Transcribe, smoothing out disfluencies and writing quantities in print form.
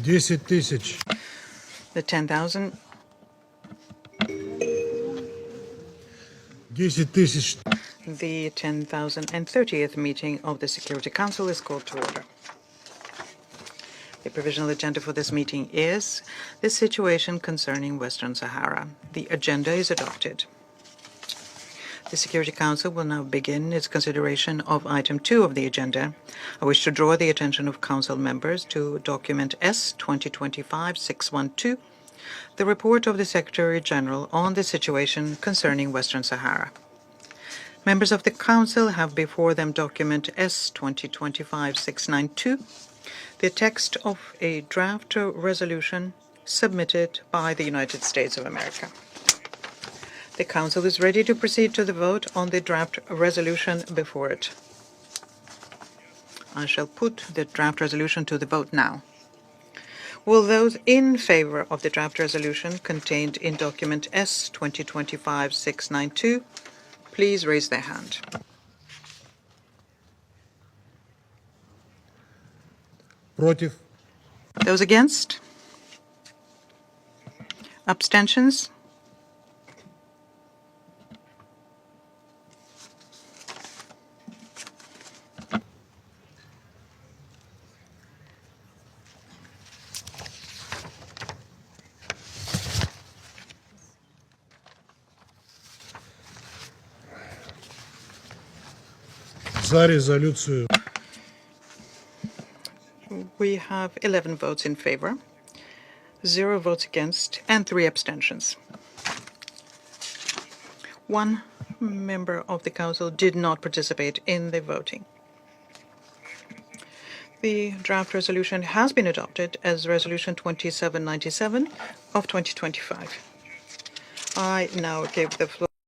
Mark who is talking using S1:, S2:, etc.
S1: 10 тысяч.
S2: The 10,000.
S1: 10 тысяч.
S2: The 10,030th meeting of the Security Council is called to order. The provisional agenda for this meeting is the situation concerning Western Sahara. The agenda is adopted. The Security Council will now begin its consideration of item 2 of the agenda. I wish to draw the attention of Council members to document S 2025-612, the report of the Secretary General on the situation concerning Western Sahara. Members of the Council have before them document S 2025-692, the text of a draft resolution submitted by the United States of America. The Council is ready to proceed to the vote on the draft resolution before it. I shall put the draft resolution to the vote now. Will those in favor of the draft resolution contained in document S 2025-692 please raise their hand?
S1: Против.
S2: Those against? Abstentions?
S1: За резолюцию.
S2: We have 11 votes in favor, 0 votes against, and 3 abstentions. 1 member of the Council did not participate in the voting. The draft resolution has been adopted as Resolution 2797 of 2025. I now give the floor